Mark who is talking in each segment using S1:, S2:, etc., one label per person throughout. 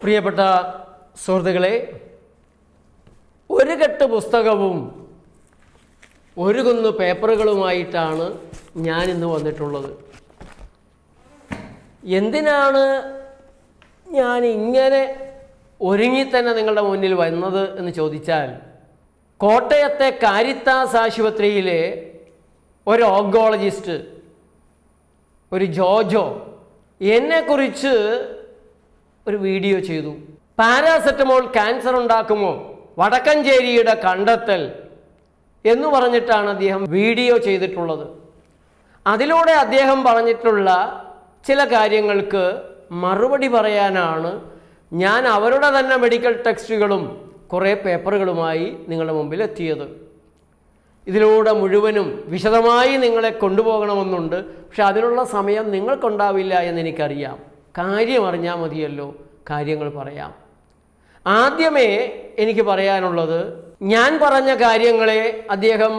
S1: പ്രിയപ്പെട്ട സുഹൃത്തുക്കളെ, ഒരു കെട്ട് പുസ്തകവും ഒരു കുന്നു പേപ്പറുകളുമായിട്ടാണ് ഞാൻ ഇന്ന് വന്നിട്ടുള്ളത്. എന്തിനാണ് ഞാൻ ഇങ്ങനെ ഒരുങ്ങി തന്നെ നിങ്ങളുടെ മുന്നിൽ വന്നത് എന്ന് ചോദിച്ചാൽ, കോട്ടയത്തെ കാരിത്താസ് ആശുപത്രിയിലെ ഒരു ഓങ്കോളജിസ്റ്റ്, ഒരു ജോജോ, എന്നെക്കുറിച്ച് ഒരു വീഡിയോ ചെയ്തു. പാരാസെറ്റമോൾ ക്യാൻസർ ഉണ്ടാക്കുമോ, വടക്കഞ്ചേരിയുടെ കണ്ടെത്തൽ എന്ന് പറഞ്ഞിട്ടാണ് അദ്ദേഹം വീഡിയോ ചെയ്തിട്ടുള്ളത്. അതിലൂടെ അദ്ദേഹം പറഞ്ഞിട്ടുള്ള ചില കാര്യങ്ങൾക്ക് മറുപടി പറയാനാണ് ഞാൻ അവരുടെ തന്നെ മെഡിക്കൽ ടെക്സ്റ്റുകളും കുറേ പേപ്പറുകളുമായി നിങ്ങളുടെ മുമ്പിൽ എത്തിയത്. ഇതിലൂടെ മുഴുവനും വിശദമായി നിങ്ങളെ കൊണ്ടുപോകണമെന്നുണ്ട്. പക്ഷെ അതിനുള്ള സമയം നിങ്ങൾക്കുണ്ടാവില്ല എന്നെനിക്കറിയാം. കാര്യം അറിഞ്ഞാൽ മതിയല്ലോ, കാര്യങ്ങൾ പറയാം. ആദ്യമേ എനിക്ക് പറയാനുള്ളത്, ഞാൻ പറഞ്ഞ കാര്യങ്ങളെ അദ്ദേഹം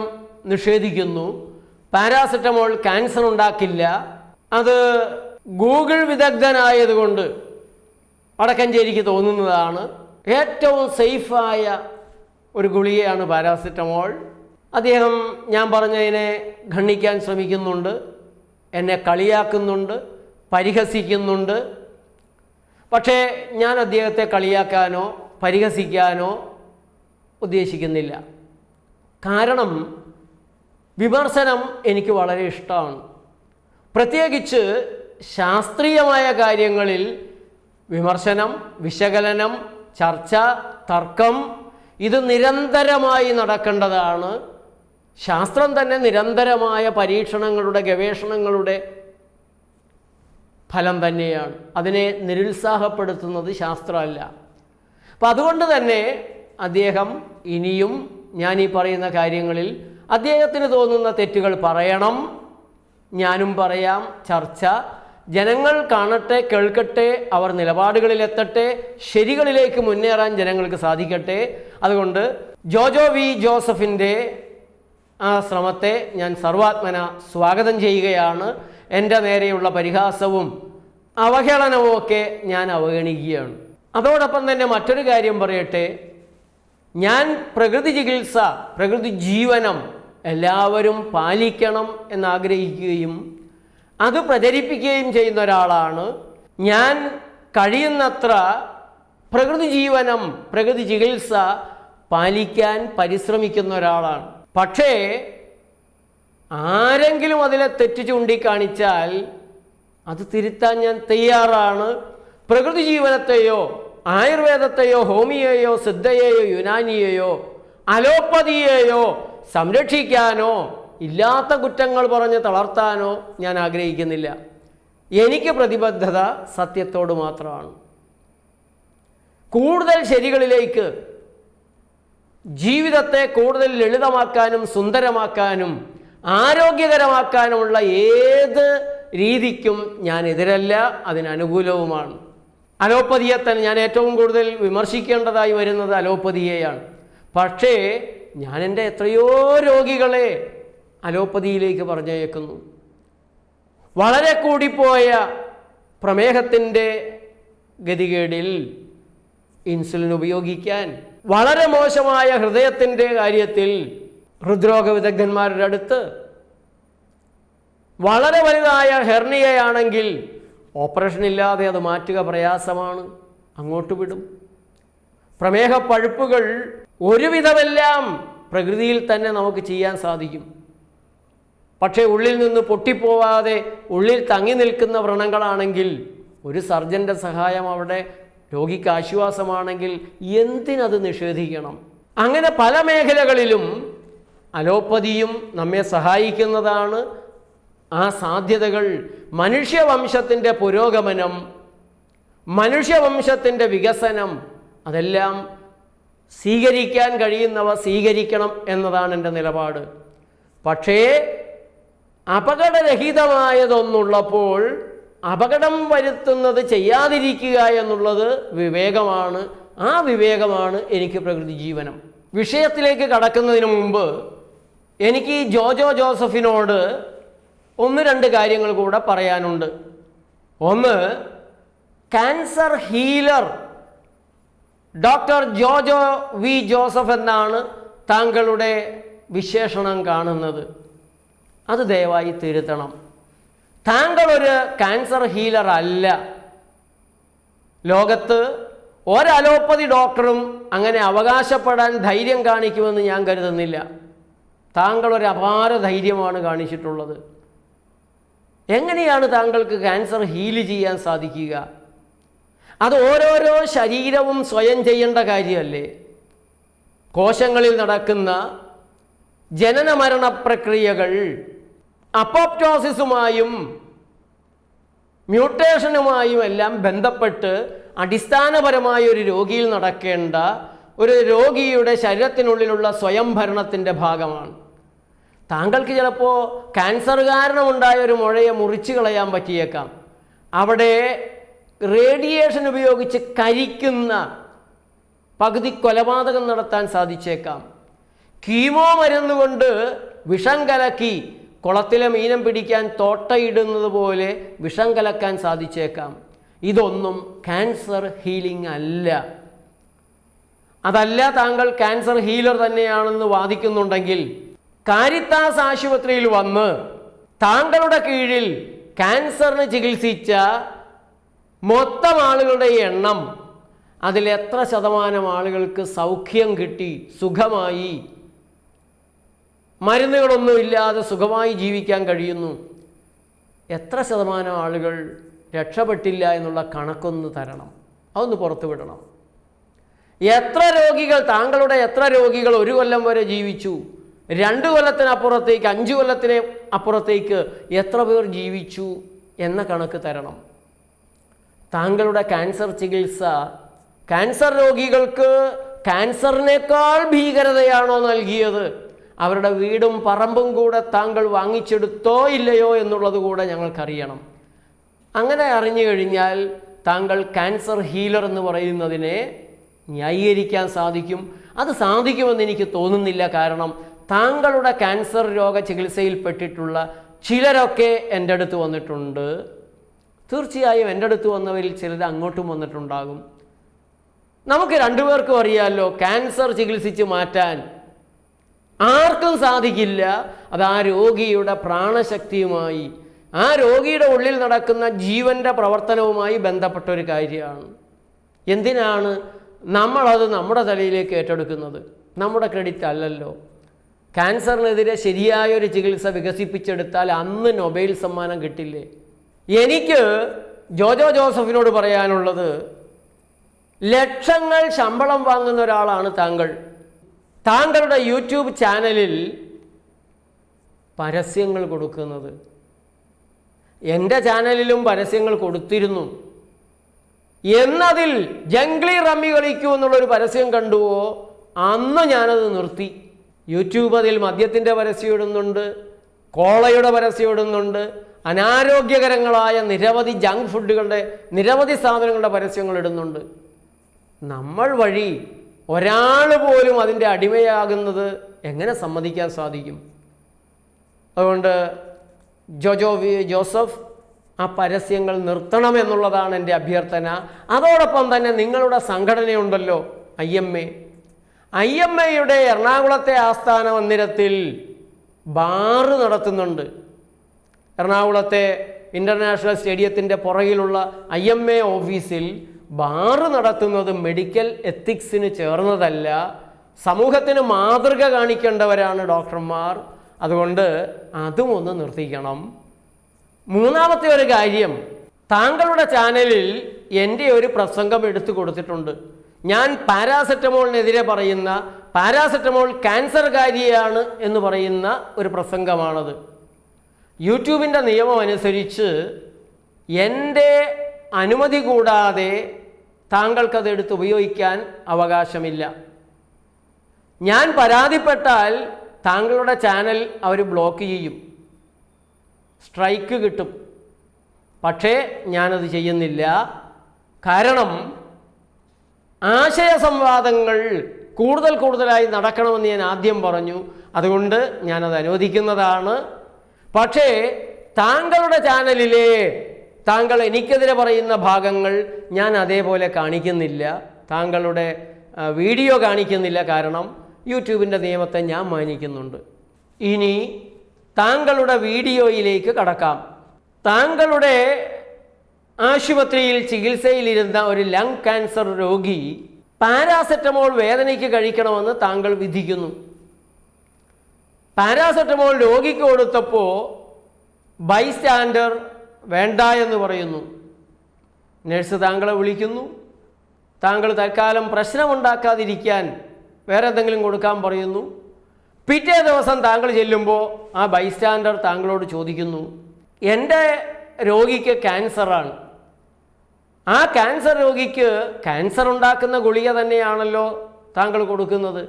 S1: നിഷേധിക്കുന്നു. പാരാസെറ്റമോൾ ക്യാൻസർ ഉണ്ടാക്കില്ല, അത് ഗൂഗിൾ വിദഗ്ധനായതുകൊണ്ട് വടക്കഞ്ചേരിക്ക് തോന്നുന്നതാണ്, ഏറ്റവും സേഫായ ഒരു ഗുളികയാണ് പാരാസെറ്റമോൾ. അദ്ദേഹം ഞാൻ പറഞ്ഞതിനെ ഖണ്ഡിക്കാൻ ശ്രമിക്കുന്നുണ്ട്, എന്നെ കളിയാക്കുന്നുണ്ട്, പരിഹസിക്കുന്നുണ്ട്. പക്ഷേ ഞാൻ അദ്ദേഹത്തെ കളിയാക്കാനോ പരിഹസിക്കാനോ ഉദ്ദേശിക്കുന്നില്ല. കാരണം വിമർശനം എനിക്ക് വളരെ ഇഷ്ടമാണ്. പ്രത്യേകിച്ച് ശാസ്ത്രീയമായ കാര്യങ്ങളിൽ വിമർശനം, വിശകലനം, ചർച്ച, തർക്കം ഇത് നിരന്തരമായി നടക്കേണ്ടതാണ്. ശാസ്ത്രം തന്നെ നിരന്തരമായ പരീക്ഷണങ്ങളുടെ, ഗവേഷണങ്ങളുടെ ഫലം തന്നെയാണ്. അതിനെ നിരുത്സാഹപ്പെടുത്തുന്നത് ശാസ്ത്രമല്ല. അപ്പം അതുകൊണ്ട് തന്നെ അദ്ദേഹം ഇനിയും ഞാൻ ഈ പറയുന്ന കാര്യങ്ങളിൽ അദ്ദേഹത്തിന് തോന്നുന്ന തെറ്റുകൾ പറയണം, ഞാനും പറയാം. ചർച്ച, ജനങ്ങൾ കാണട്ടെ, കേൾക്കട്ടെ, അവർ നിലപാടുകളിലെത്തട്ടെ, ശരികളിലേക്ക് മുന്നേറാൻ ജനങ്ങൾക്ക് സാധിക്കട്ടെ. അതുകൊണ്ട് ജോജോ വി ജോസഫിൻ്റെ ആ ശ്രമത്തെ ഞാൻ സർവാത്മന സ്വാഗതം ചെയ്യുകയാണ്. എൻ്റെ നേരെയുള്ള പരിഹാസവും അവഹേളനവും ഒക്കെ ഞാൻ അവഗണിക്കുകയാണ്. അതോടൊപ്പം തന്നെ മറ്റൊരു കാര്യം പറയട്ടെ, ഞാൻ പ്രകൃതി ചികിത്സ, പ്രകൃതി ജീവനം എല്ലാവരും പാലിക്കണം എന്നാഗ്രഹിക്കുകയും അത് പ്രചരിപ്പിക്കുകയും ചെയ്യുന്ന ഒരാളാണ് ഞാൻ. കഴിയുന്നത്ര പ്രകൃതി ജീവനം, പ്രകൃതി ചികിത്സ പാലിക്കാൻ പരിശ്രമിക്കുന്ന ഒരാളാണ്. പക്ഷേ ആരെങ്കിലും അതിലെ തെറ്റ് ചൂണ്ടിക്കാണിച്ചാൽ അത് തിരുത്താൻ ഞാൻ തയ്യാറാണ്. പ്രകൃതി ജീവനത്തെയോ ആയുർവേദത്തെയോ ഹോമിയോയോ സിദ്ധയെയോ യുനാനിയെയോ അലോപ്പതിയെയോ സംരക്ഷിക്കാനോ ഇല്ലാത്ത കുറ്റങ്ങൾ പറഞ്ഞ് തളർത്താനോ ഞാൻ ആഗ്രഹിക്കുന്നില്ല. എനിക്ക് പ്രതിബദ്ധത സത്യത്തോട് മാത്രമാണ്. കൂടുതൽ ശരികളിലേക്ക്, ജീവിതത്തെ കൂടുതൽ ലളിതമാക്കാനും സുന്ദരമാക്കാനും ആരോഗ്യകരമാക്കാനുമുള്ള ഏത് രീതിക്കും ഞാൻ എതിരല്ല, അതിനനുകൂലവുമാണ്. അലോപ്പതിയെ തന്നെ ഞാൻ ഏറ്റവും കൂടുതൽ വിമർശിക്കേണ്ടതായി വരുന്നത് അലോപ്പതിയെയാണ്. പക്ഷേ ഞാൻ എൻ്റെ എത്രയോ രോഗികളെ അലോപ്പതിയിലേക്ക് പറഞ്ഞയക്കുന്നു. വളരെ കൂടിപ്പോയ പ്രമേഹത്തിൻ്റെ ഗതികേടിൽ ഇൻസുലിൻ ഉപയോഗിക്കാൻ, വളരെ മോശമായ ഹൃദയത്തിൻ്റെ കാര്യത്തിൽ ഹൃദ്രോഗ വിദഗ്ധന്മാരുടെ അടുത്ത്, വളരെ വലുതായ ഹെർണിയയാണെങ്കിൽ ഓപ്പറേഷൻ ഇല്ലാതെ അത് മാറ്റുക പ്രയാസമാണ്, അങ്ങോട്ട് വിടും. പ്രമേഹ പഴുപ്പുകൾ ഒരുവിധമെല്ലാം പ്രകൃതിയിൽ തന്നെ നമുക്ക് ചെയ്യാൻ സാധിക്കും. പക്ഷേ ഉള്ളിൽ നിന്ന് പൊട്ടിപ്പോവാതെ ഉള്ളിൽ തങ്ങി നിൽക്കുന്ന വ്രണങ്ങളാണെങ്കിൽ ഒരു സർജൻ്റെ സഹായം അവിടെ രോഗിക്ക് ആശ്വാസമാണെങ്കിൽ എന്തിനത് നിഷേധിക്കണം? അങ്ങനെ പല മേഖലകളിലും അലോപ്പതിയും നമ്മെ സഹായിക്കുന്നതാണ്. ആ സാധ്യതകൾ, മനുഷ്യവംശത്തിൻ്റെ പുരോഗമനം, മനുഷ്യവംശത്തിൻ്റെ വികസനം, അതെല്ലാം സ്വീകരിക്കാൻ കഴിയുന്നവ സ്വീകരിക്കണം എന്നതാണ് എൻ്റെ നിലപാട്. പക്ഷേ അപകടരഹിതമായതൊന്നുള്ളപ്പോൾ അപകടം വരുത്തുന്നത് ചെയ്യാതിരിക്കുക എന്നുള്ളത് വിവേകമാണ്. ആ വിവേകമാണ് എനിക്ക് പ്രകൃതി ജീവനം. വിഷയത്തിലേക്ക് കടക്കുന്നതിന് മുമ്പ് എനിക്ക് ഈ ജോജോ ജോസഫിനോട് ഒന്ന് രണ്ട് കാര്യങ്ങൾ കൂടെ പറയാനുണ്ട്. ഒന്ന്, cancer healer doctor Jojo V Joseph എന്നാണ് താങ്കളുടെ വിശേഷണം കാണുന്നത്. അത് ദയവായി തിരുത്തണം. താങ്കൾ ഒരു ക്യാൻസർ ഹീലർ അല്ല. ലോകത്ത് ഒരലോപ്പതി ഡോക്ടറും അങ്ങനെ അവകാശപ്പെടാൻ ധൈര്യം കാണിക്കുമെന്ന് ഞാൻ കരുതുന്നില്ല. താങ്കൾ ഒരു അപാര ധൈര്യമാണ് കാണിച്ചിട്ടുള്ളത്. എങ്ങനെയാണ് താങ്കൾക്ക് ക്യാൻസർ ഹീൽ ചെയ്യാൻ സാധിക്കുക? അത് ഓരോരോ ശരീരവും സ്വയം ചെയ്യേണ്ട കാര്യമല്ലേ? കോശങ്ങളിൽ നടക്കുന്ന ജനന മരണ പ്രക്രിയകൾ അപ്പോപ്റ്റോസിസുമായും മ്യൂട്ടേഷനുമായും എല്ലാം ബന്ധപ്പെട്ട് അടിസ്ഥാനപരമായ ഒരു രോഗിയിൽ നടക്കേണ്ട ഒരു രോഗിയുടെ ശരീരത്തിനുള്ളിലുള്ള സ്വയംഭരണത്തിൻ്റെ ഭാഗമാണ്. താങ്കൾക്ക് ചിലപ്പോൾ ക്യാൻസർ കാരണമുണ്ടായ ഒരു മുഴയെ മുറിച്ചു കളയാൻ പറ്റിയേക്കാം. അവിടെ റേഡിയേഷൻ ഉപയോഗിച്ച് കരിക്കുന്ന പകുതി കൊലപാതകം നടത്താൻ സാധിച്ചേക്കാം. കീമോ മരുന്നുകൊണ്ട് വിഷം കലക്കി കുളത്തിലെ മീനം പിടിക്കാൻ തോട്ടയിടുന്നത് പോലെ വിഷം കലക്കാൻ സാധിച്ചേക്കാം. ഇതൊന്നും ക്യാൻസർ ഹീലിംഗ് അല്ല. അതല്ല താങ്കൾ ക്യാൻസർ ഹീലർ തന്നെയാണെന്ന് വാദിക്കുന്നുണ്ടെങ്കിൽ കാരിത്താസ് ആശുപത്രിയിൽ വന്ന് താങ്കളുടെ കീഴിൽ ക്യാൻസറിന് ചികിത്സിച്ച മൊത്തം ആളുകളുടെ എണ്ണം, അതിൽ എത്ര ശതമാനം ആളുകൾക്ക് സൗഖ്യം കിട്ടി, സുഖമായി, മരുന്നുകളൊന്നുമില്ലാതെ സുഖമായി ജീവിക്കാൻ കഴിയുന്നു, എത്ര ശതമാനം ആളുകൾ രക്ഷപ്പെട്ടില്ല എന്നുള്ള കണക്കൊന്ന് തരണം. അതൊന്ന് പുറത്തുവിടണം. എത്ര രോഗികൾ, താങ്കളുടെ എത്ര രോഗികൾ 1 കൊല്ലം വരെ ജീവിച്ചു, 2 കൊല്ലത്തിനപ്പുറത്തേക്ക്, 5 കൊല്ലത്തിന് അപ്പുറത്തേക്ക് എത്ര പേർ ജീവിച്ചു എന്ന കണക്ക് തരണം. താങ്കളുടെ ക്യാൻസർ ചികിത്സ ക്യാൻസർ രോഗികൾക്ക് ക്യാൻസറിനേക്കാൾ ഭീകരതയാണോ നൽകിയത്? അവരുടെ വീടും പറമ്പും കൂടെ താങ്കൾ വാങ്ങിച്ചെടുത്തോ ഇല്ലയോ എന്നുള്ളത് കൂടെ ഞങ്ങൾക്കറിയണം. അങ്ങനെ അറിഞ്ഞു കഴിഞ്ഞാൽ താങ്കൾ ക്യാൻസർ ഹീലർ എന്ന് പറയുന്നതിനെ ന്യായീകരിക്കാൻ സാധിക്കും. അത് സാധിക്കുമെന്ന് എനിക്ക് തോന്നുന്നില്ല. കാരണം താങ്കളുടെ ക്യാൻസർ രോഗ ചികിത്സയിൽപ്പെട്ടിട്ടുള്ള ചിലരൊക്കെ എൻ്റെ അടുത്ത് വന്നിട്ടുണ്ട്. തീർച്ചയായും എൻ്റെ അടുത്ത് വന്നവരിൽ ചിലർ അങ്ങോട്ടും വന്നിട്ടുണ്ടാകും. നമുക്ക് രണ്ടുപേർക്കും അറിയാമല്ലോ, ക്യാൻസർ ചികിത്സിച്ച് മാറ്റാൻ ആർക്കും സാധിക്കില്ല. അത് ആ രോഗിയുടെ പ്രാണശക്തിയുമായി, ആ രോഗിയുടെ ഉള്ളിൽ നടക്കുന്ന ജീവൻ്റെ പ്രവർത്തനവുമായി ബന്ധപ്പെട്ട ഒരു കാര്യമാണ്. എന്തിനാണ് നമ്മളത് നമ്മുടെ തലയിലേക്ക് ഏറ്റെടുക്കുന്നത്? നമ്മുടെ ക്രെഡിറ്റ് അല്ലല്ലോ. ക്യാൻസറിനെതിരെ ശരിയായൊരു ചികിത്സ വികസിപ്പിച്ചെടുത്താൽ അന്ന് നൊബേൽ സമ്മാനം കിട്ടില്ലേ? എനിക്ക് ജോജോ ജോസഫിനോട് പറയാനുള്ളത്, ലക്ഷങ്ങൾ ശമ്പളം വാങ്ങുന്ന ഒരാളാണ് താങ്കൾ. താങ്കളുടെ യൂട്യൂബ് ചാനലിൽ പരസ്യങ്ങൾ കൊടുക്കുന്നത്, എൻ്റെ ചാനലിലും പരസ്യങ്ങൾ കൊടുത്തിരുന്നു. എന്നതിൽ ജംഗ്ലി റമ്മി കളിക്കൂ എന്നുള്ളൊരു പരസ്യം കണ്ടുവോ, അന്ന് ഞാനത് നിർത്തി. യൂട്യൂബ് അതിൽ മദ്യത്തിൻ്റെ പരസ്യം ഇടുന്നുണ്ട്, കോളയുടെ പരസ്യം ഇടുന്നുണ്ട്, അനാരോഗ്യകരങ്ങളായ നിരവധി ജങ്ക് ഫുഡുകളുടെ, നിരവധി സാധനങ്ങളുടെ പരസ്യങ്ങൾ ഇടുന്നുണ്ട്. നമ്മൾ വഴി ഒരാൾ പോലും അതിൻ്റെ അടിമയാകുന്നത് എങ്ങനെ സമ്മതിക്കാൻ സാധിക്കും? അതുകൊണ്ട് ജോജോ വി ജോസഫ്, ആ പരസ്യങ്ങൾ നിർത്തണമെന്നുള്ളതാണ് എൻ്റെ അഭ്യർത്ഥന. അതോടൊപ്പം തന്നെ നിങ്ങളുടെ സംഘടനയുണ്ടല്ലോ IMA എറണാകുളത്തെ ആസ്ഥാന മന്ദിരത്തിൽ ബാറ് നടത്തുന്നുണ്ട്. എറണാകുളത്തെ ഇൻ്റർനാഷണൽ സ്റ്റേഡിയത്തിൻ്റെ പുറകിലുള്ള IMA ഓഫീസിൽ ബാറ് നടത്തുന്നത് മെഡിക്കൽ എത്തിക്സിന് ചേർന്നതല്ല. സമൂഹത്തിന് മാതൃക കാണിക്കേണ്ടവരാണ് ഡോക്ടർമാർ. അതുകൊണ്ട് അതും ഒന്ന് നിർത്തിക്കണം. മൂന്നാമത്തെ ഒരു കാര്യം, താങ്കളുടെ ചാനലിൽ എൻ്റെ ഒരു പ്രസംഗം എടുത്തു കൊടുത്തിട്ടുണ്ട്. ഞാൻ പാരാസെറ്റമോളിനെതിരെ പറയുന്ന, പാരാസെറ്റമോൾ ക്യാൻസർകാരിയാണ് എന്ന് പറയുന്ന ഒരു പ്രസംഗമാണത്. യൂട്യൂബിൻ്റെ നിയമം അനുസരിച്ച് എൻ്റെ അനുമതി കൂടാതെ താങ്കൾക്കത് എടുത്ത് ഉപയോഗിക്കാൻ അവകാശമില്ല. ഞാൻ പരാതിപ്പെട്ടാൽ താങ്കളുടെ ചാനൽ അവർ ബ്ലോക്ക് ചെയ്യും, സ്ട്രൈക്ക് കിട്ടും. പക്ഷേ ഞാനത് ചെയ്യുന്നില്ല. കാരണം ആശയ സംവാദങ്ങൾ കൂടുതലായി നടക്കണമെന്ന് ഞാൻ ആദ്യം പറഞ്ഞു. അതുകൊണ്ട് ഞാനത് അനുവദിക്കുന്നതാണ്. പക്ഷേ താങ്കളുടെ ചാനലിലെ താങ്കൾ എനിക്കെതിരെ പറയുന്ന ഭാഗങ്ങൾ ഞാൻ അതേപോലെ കാണിക്കുന്നില്ല. താങ്കളുടെ വീഡിയോ കാണിക്കുന്നില്ല. കാരണം യൂട്യൂബിൻ്റെ നിയമത്തെ ഞാൻ മാനിക്കുന്നുണ്ട്. ഇനി താങ്കളുടെ വീഡിയോയിലേക്ക് കടക്കാം. താങ്കളുടെ ആശുപത്രിയിൽ ചികിത്സയിലിരുന്ന ഒരു ലങ് ക്യാൻസർ രോഗി പാരാസെറ്റമോൾ വേദനയ്ക്ക് കഴിക്കണമെന്ന് താങ്കൾ വിധിക്കുന്നു. പാരാസെറ്റമോൾ രോഗിക്ക് കൊടുത്തപ്പോൾ ബൈസ്റ്റാൻഡർ വേണ്ട എന്ന് പറയുന്നു. നഴ്സ് താങ്കളെ വിളിക്കുന്നു. താങ്കൾ തൽക്കാലം പ്രശ്നമുണ്ടാക്കാതിരിക്കാൻ വേറെ എന്തെങ്കിലും കൊടുക്കാൻ പറയുന്നു. പിറ്റേ ദിവസം താങ്കൾ ചെല്ലുമ്പോൾ ആ ബൈസ്റ്റാൻഡർ താങ്കളോട് ചോദിക്കുന്നു, എൻ്റെ രോഗിക്ക് ക്യാൻസറാണ്, ആ ക്യാൻസർ രോഗിക്ക് ക്യാൻസർ ഉണ്ടാക്കുന്ന ഗുളിക തന്നെയാണല്ലോ താങ്കൾ കൊടുക്കുന്നത്,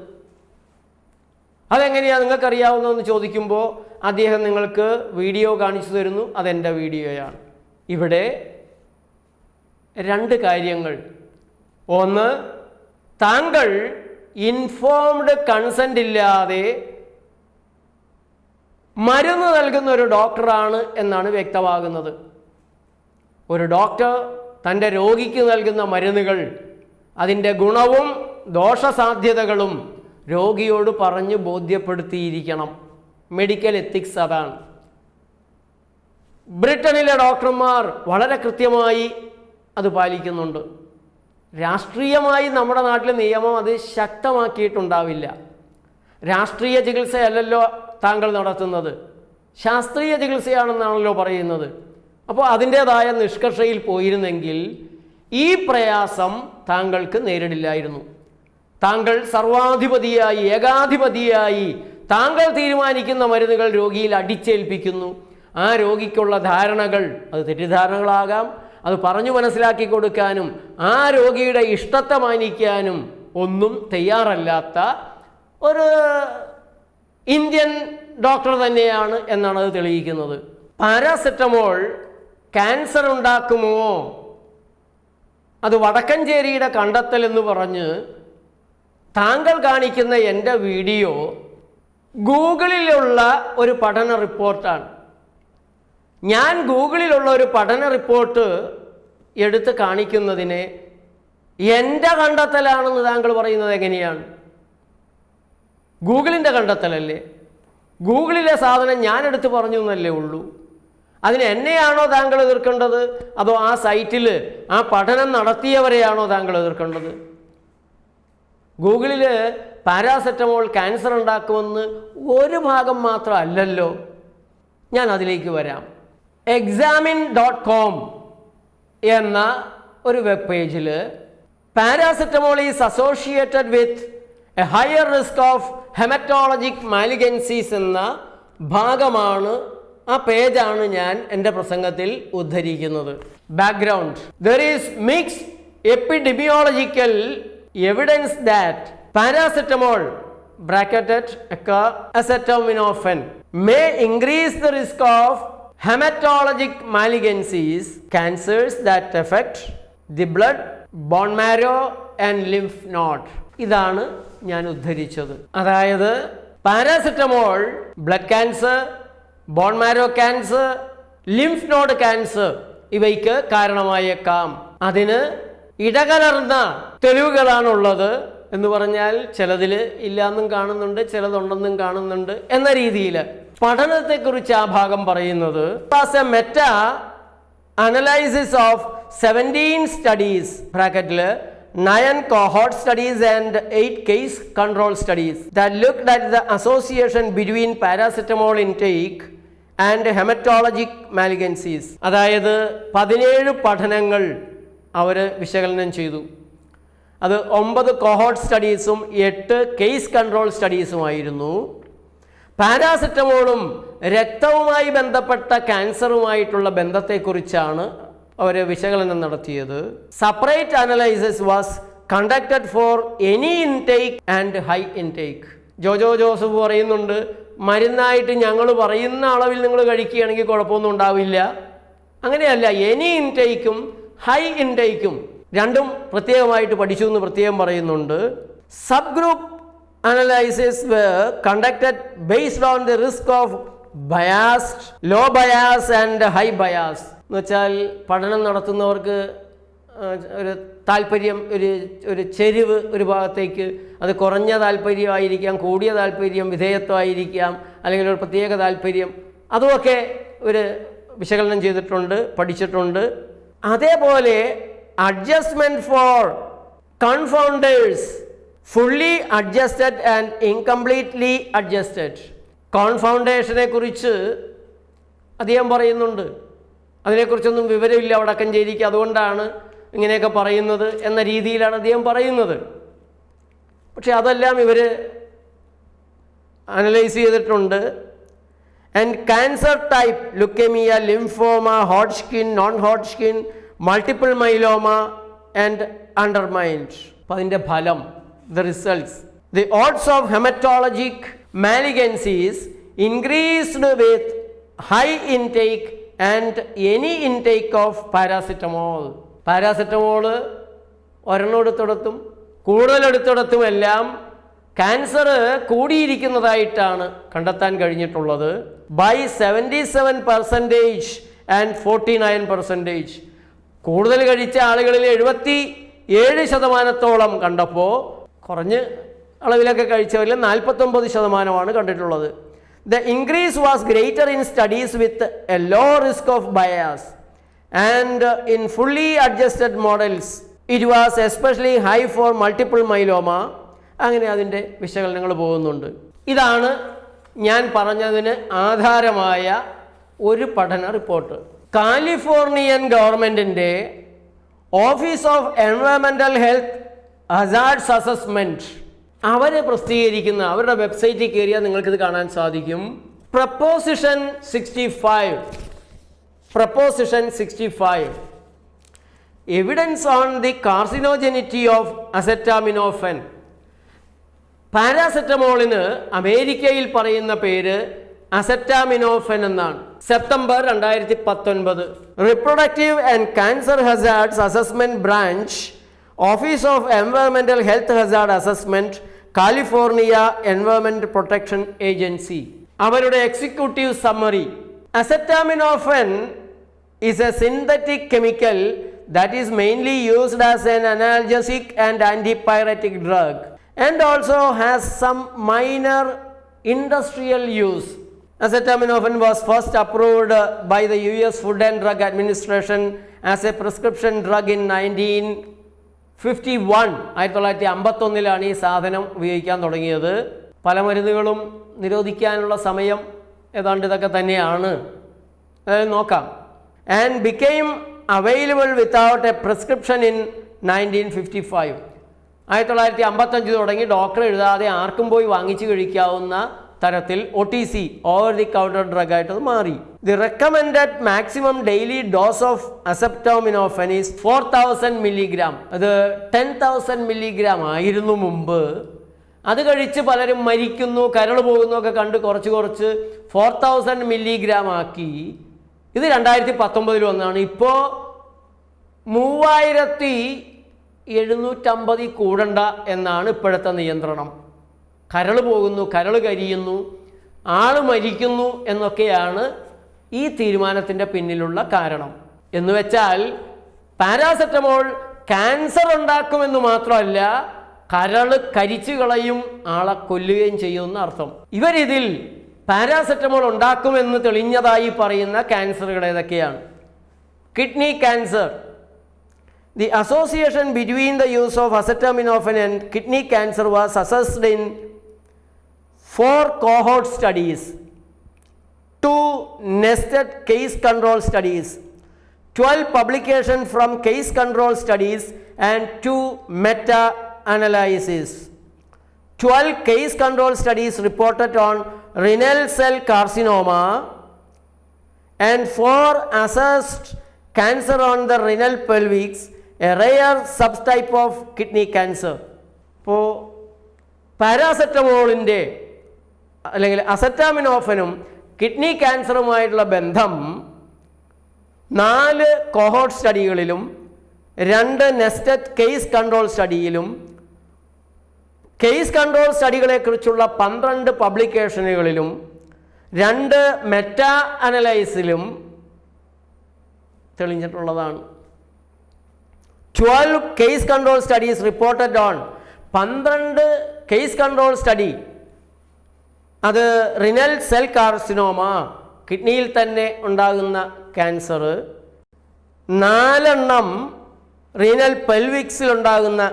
S1: അതെങ്ങനെയാണ് നിങ്ങൾക്കറിയാവുന്നതെന്ന് ചോദിക്കുമ്പോൾ അദ്ദേഹം നിങ്ങൾക്ക് വീഡിയോ കാണിച്ചു തരുന്നു. അതെൻ്റെ വീഡിയോയാണ്. ഇവിടെ രണ്ട് കാര്യങ്ങൾ. ഒന്ന്, താങ്കൾ ഇൻഫോംഡ് കൺസെൻ്റ് ഇല്ലാതെ മരുന്ന് നൽകുന്ന ഒരു ഡോക്ടറാണ് എന്നാണ് വ്യക്തമാകുന്നത്. ഒരു ഡോക്ടർ തൻ്റെ രോഗിക്ക് നൽകുന്ന മരുന്നുകൾ അതിൻ്റെ ഗുണവും ദോഷസാധ്യതകളും രോഗിയോട് പറഞ്ഞ് ബോധ്യപ്പെടുത്തിയിരിക്കണം. മെഡിക്കൽ എത്തിക്സ് അതാണ്. ബ്രിട്ടനിലെ ഡോക്ടർമാർ വളരെ കൃത്യമായി അത് പാലിക്കുന്നുണ്ട്. രാഷ്ട്രീയമായി നമ്മുടെ നാട്ടിലെ നിയമം അത് ശക്തമാക്കിയിട്ടുണ്ടാവില്ല. രാഷ്ട്രീയ ചികിത്സയല്ലല്ലോ താങ്കൾ നടത്തുന്നത്, ശാസ്ത്രീയ ചികിത്സയാണെന്നാണല്ലോ പറയുന്നത്. അപ്പോൾ അതിൻ്റേതായ നിഷ്കർഷയിൽ പോയിരുന്നെങ്കിൽ ഈ പ്രയാസം താങ്കൾക്ക് നേരിടില്ലായിരുന്നു. താങ്കൾ സർവാധിപതിയായി, ഏകാധിപതിയായി താങ്കൾ തീരുമാനിക്കുന്ന മരുന്നുകൾ രോഗിയിൽ അടിച്ചേൽപ്പിക്കുന്നു. ആ രോഗിക്കുള്ള ധാരണകൾ അത് തെറ്റിദ്ധാരണകളാകാം. അത് പറഞ്ഞു മനസ്സിലാക്കി കൊടുക്കാനും ആ രോഗിയുടെ ഇഷ്ടത്തെ മാനിക്കാനും ഒന്നും തയ്യാറല്ലാത്ത ഒരു ഇന്ത്യൻ ഡോക്ടർ തന്നെയാണ് എന്നാണ് അത് തെളിയിക്കുന്നത്. പാരാസെറ്റമോൾ ക്യാൻസർ ഉണ്ടാക്കുമോ? അത് വടക്കഞ്ചേരിയുടെ കണ്ടെത്തൽ എന്ന് പറഞ്ഞ് താങ്കൾ കാണിക്കുന്ന എൻ്റെ വീഡിയോ ഗൂഗിളിലുള്ള ഒരു പഠന റിപ്പോർട്ടാണ്. ഞാൻ ഗൂഗിളിലുള്ള ഒരു പഠന റിപ്പോർട്ട് എടുത്ത് കാണിക്കുന്നതിനെ എൻ്റെ കണ്ടെത്തലാണെന്ന് താങ്കൾ പറയുന്നത് എങ്ങനെയാണ്? ഗൂഗിളിൻ്റെ കണ്ടെത്തലല്ലേ? ഗൂഗിളിലെ സാധനം ഞാൻ എടുത്ത് പറഞ്ഞു എന്നല്ലേ ഉള്ളൂ. അതിന് എന്നെയാണോ താങ്കൾ എതിർക്കേണ്ടത്, അതോ ആ സൈറ്റിൽ ആ പഠനം നടത്തിയവരെയാണോ താങ്കൾ എതിർക്കേണ്ടത്? ഗൂഗിളിൽ പാരാസെറ്റമോൾ ക്യാൻസർ ഉണ്ടാക്കുമെന്ന് ഒരു ഭാഗം മാത്രമല്ലല്ലോ. ഞാൻ അതിലേക്ക് വരാം. examine.com എന്ന ഒരു വെബ് പേജിൽ paracetamol is associated with a higher risk of haematologic malignancies എന്ന ഭാഗമാണ്, ആ പേജാണ് ഞാൻ എൻ്റെ പ്രസംഗത്തിൽ ഉദ്ധരിക്കുന്നത്. Background: there is mixed epidemiological evidence that paracetamol bracketed acetaminophen may increase the risk of hematologic malignancies, cancers that affect the blood, bone marrow and lymph node. ഇതാണ് ഞാൻ ഉദ്ധരിച്ചത്. അതായത് paracetamol blood cancer, bone marrow cancer, lymph node cancer ഇവയ്ക്ക് കാരണമായേക്കാം. അതിന് ഇടകലർന്ന തെളിവുകളാണുള്ളത് എന്ന് പറഞ്ഞാൽ ചിലതിൽ ഇല്ലാന്നും കാണുന്നുണ്ട്, ചിലതുണ്ടെന്നും കാണുന്നുണ്ട് എന്ന രീതിയിൽ പഠനത്തെക്കുറിച്ച് ആ ഭാഗം പറയുന്നത് മെറ്റ അനലൈസിസ് ഓഫ് 17 സ്റ്റഡീസ് ബ്രാക്കറ്റിൽ 9 cohort studies and 8 case control studies that looked at the association between paracetamol intake and hematologic malignancies. അതായത് 17 പഠനങ്ങൾ അവർ വിശകലനം ചെയ്തു. അത് 9 കോഹോർട്ട് സ്റ്റഡീസും 8 കേസ് കൺട്രോൾ സ്റ്റഡീസുമായിരുന്നു. പാരാസെറ്റമോളും രക്തവുമായി ബന്ധപ്പെട്ട ക്യാൻസറുമായിട്ടുള്ള ബന്ധത്തെക്കുറിച്ചാണ് അവർ വിശകലനം നടത്തിയത്. Separate analysis was conducted for any intake and high intake. Jojo Joseph പറയുന്നുണ്ട്, മരുന്നായിട്ട് ഞങ്ങൾ പറയുന്ന അളവിൽ നിങ്ങൾ കഴിക്കുകയാണെങ്കിൽ കുഴപ്പമൊന്നും ഉണ്ടാവില്ല. അങ്ങനെയല്ല, എനി ഇൻടേക്കും ഹൈ ഇൻടേക്കും രണ്ടും പ്രത്യേകമായിട്ട് പഠിച്ചു എന്ന് പ്രത്യേകം പറയുന്നുണ്ട്. Sub group analysis conducted based on the risk of biased, low bias and high bias. എന്ന് വെച്ചാൽ പഠനം നടത്തുന്നവർക്ക് ഒരു താല്പര്യം, ഒരു ചെരിവ് ഒരു ഭാഗത്തേക്ക്, അത് കുറഞ്ഞ താല്പര്യമായിരിക്കാം, കൂടിയ താല്പര്യം, വിധേയത്വമായിരിക്കാം, അല്ലെങ്കിൽ ഒരു പ്രത്യേക താല്പര്യം, അതുമൊക്കെ ഒരു വിശകലനം ചെയ്തിട്ടുണ്ട്, പഠിച്ചിട്ടുണ്ട്. അതേപോലെ adjustment for confounders, fully adjusted and incompletely adjusted. കോൺഫൗണ്ടേഷനെ കുറിച്ച് അദ്ദേഹം പറയുന്നുണ്ട്. അതിനെക്കുറിച്ചൊന്നും വിവരമില്ല വടക്കഞ്ചേരിക്ക്, അതുകൊണ്ടാണ് ഇങ്ങനെയൊക്കെ പറയുന്നത് എന്ന രീതിയിലാണ് അദ്ദേഹം പറയുന്നത്. പക്ഷെ അതെല്ലാം ഇവർ അനലൈസ് ചെയ്തിട്ടുണ്ട്. And cancer type, leukaemia, lymphoma, Hodgkin, non Hodgkin, multiple myeloma and undermined. അപ്പം അതിൻ്റെ ഫലം, the results, the odds of hematologic malignancies increased with high intake and any intake of paracetamol. Paracetamol ഒരെണ്ണമെടുത്തിടത്തും കൂടുതലെടുത്തിടത്തുമെല്ലാം ക്യാൻസർ കൂടിയിരിക്കുന്നതായിട്ടാണ് കണ്ടെത്താൻ കഴിഞ്ഞിട്ടുള്ളത്. By 77% and 49%. കൂടുതൽ കഴിച്ച ആളുകളിൽ 77% കണ്ടപ്പോൾ കുറഞ്ഞ് അളവിലൊക്കെ കഴിച്ചവരിൽ 49% കണ്ടിട്ടുള്ളത്. The increase was greater in studies with a low risk of bias and in fully adjusted models it was especially high for multiple myeloma. അങ്ങനെ അതിൻ്റെ വിശകലനങ്ങൾ പോകുന്നുണ്ട്. ഇതാണ് ഞാൻ പറഞ്ഞതിന് ആധാരമായ ഒരു പഠന റിപ്പോർട്ട്. കാലിഫോർണിയൻ ഗവൺമെൻറ്റിൻ്റെ office of environmental health hazards assessment അവർ പ്രസിദ്ധീകരിക്കുന്ന അവരുടെ വെബ്സൈറ്റിൽ കയറിയാൽ നിങ്ങൾക്കിത് കാണാൻ സാധിക്കും. Proposition 65 evidence on the carcinogenicity of acetaminophen. പാരാസെറ്റമോളിന് അമേരിക്കയിൽ പറയുന്ന പേര് അസെറ്റാമിനോഫെൻ എന്നാണ്. September 2019 reproductive and cancer hazards assessment branch, office of environmental health hazard assessment, California environment protection agency. അവരുടെ executive summary: acetaminophen is a synthetic chemical that is mainly used as an analgesic and antipyretic drug and also has some minor industrial use. Acetaminophen was first approved by the US Food and Drug Administration as a prescription drug in 1951. ഈ സാധനം ഉപയോഗിക്കാൻ തുടങ്ങിയത്. പല മരുന്നുകളും നിരോധിക്കാനുള്ള സമയം ഏതാണ്ട് ഇതൊക്കെ തന്നെയാണ്. അതായത് നോക്കാം. And became available without a prescription in 1955. 1955 തുടങ്ങി ഡോക്ടർ എഴുതാതെ ആർക്കും പോയി വാങ്ങിച്ചു കഴിക്കാവുന്ന തരത്തിൽ OTC, over the counter drug ആയിട്ട് അത് മാറി. The recommended maximum daily dose of acetaminophen is 4000 milligram. അത് 10,000 milligram ആയിരുന്നു മുമ്പ്. അത് കഴിച്ച് പലരും മരിക്കുന്നു, കരൾ പോകുന്നു ഒക്കെ കണ്ട് കുറച്ച് 4000 milligram ആക്കി. ഇത് 2019 വന്നാണ്. ഇപ്പോൾ 3750 കൂടണ്ട എന്നാണ് ഇപ്പോഴത്തെ നിയന്ത്രണം. കരൾ പോകുന്നു, കരൾ കരിയുന്നു, ആള് മരിക്കുന്നു എന്നൊക്കെയാണ് ഈ തീരുമാനത്തിൻ്റെ പിന്നിലുള്ള കാരണം. എന്ന് വെച്ചാൽ പാരാസെറ്റമോൾ ക്യാൻസർ ഉണ്ടാക്കുമെന്ന് മാത്രമല്ല, കരൾ കരിച്ചു കളയും, ആളെ കൊല്ലുകയും ചെയ്യുമെന്ന അർത്ഥം. ഇവരിതിൽ പാരാസെറ്റമോൾ ഉണ്ടാക്കുമെന്ന് തെളിഞ്ഞതായി പറയുന്ന ക്യാൻസറുകൾ ഏതൊക്കെയാണ്? Kidney cancer. The association between the use of acetaminophen and kidney cancer was assessed in 4 cohort studies, 2 nested case control studies, 12 publications from case control studies and 2 meta-analyses. 12 case control studies reported on renal cell carcinoma and 4 assessed cancer on the renal pelvis, a rare subtype of kidney cancer. ഇപ്പോൾ പാരാസെറ്റമോളിൻ്റെ അല്ലെങ്കിൽ അസെറ്റാമിനോഫനും kidney ക്യാൻസറുമായിട്ടുള്ള ബന്ധം 4 cohort സ്റ്റഡികളിലും 2 nested case control സ്റ്റഡിയിലും case control സ്റ്റഡികളെക്കുറിച്ചുള്ള 12 പബ്ലിക്കേഷനുകളിലും 2 meta അനലൈസിലും തെളിഞ്ഞിട്ടുള്ളതാണ്. 12 case control studies reported on 12 case control study, അത് റിനൽ സെൽ കാർസിനോമ, കിഡ്നിയിൽ തന്നെ ഉണ്ടാകുന്ന ക്യാൻസർ, 4 റീനൽ പെൽവിക്സിൽ ഉണ്ടാകുന്ന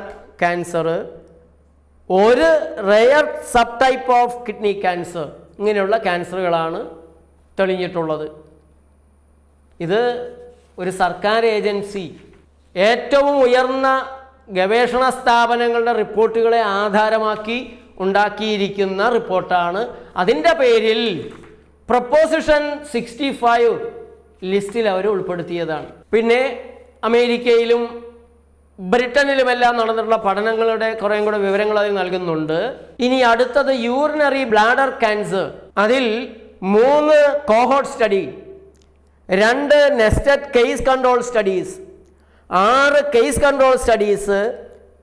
S1: cancer, 1 rare sub type of kidney cancer, ഇങ്ങനെയുള്ള ക്യാൻസറുകളാണ് തെളിഞ്ഞിട്ടുള്ളത്. ഇത് ഒരു സർക്കാർ ഏജൻസി ഏറ്റവും ഉയർന്ന ഗവേഷണ സ്ഥാപനങ്ങളുടെ റിപ്പോർട്ടുകളെ ആധാരമാക്കി ഉണ്ടാക്കിയിരിക്കുന്ന റിപ്പോർട്ടാണ്. അതിൻ്റെ പേരിൽ പ്രൊപ്പോസിഷൻ 65 ലിസ്റ്റിൽ അവർ ഉൾപ്പെടുത്തിയതാണ്. പിന്നെ അമേരിക്കയിലും ബ്രിട്ടനിലുമെല്ലാം നടന്നിട്ടുള്ള പഠനങ്ങളുടെ കുറേയും കൂടെ വിവരങ്ങൾ അതിൽ നൽകുന്നുണ്ട്. ഇനി അടുത്തത് യൂറിനറി ബ്ലാഡർ ക്യാൻസർ. അതിൽ 3 cohort study, 2 nested case control studies, 6 case control studies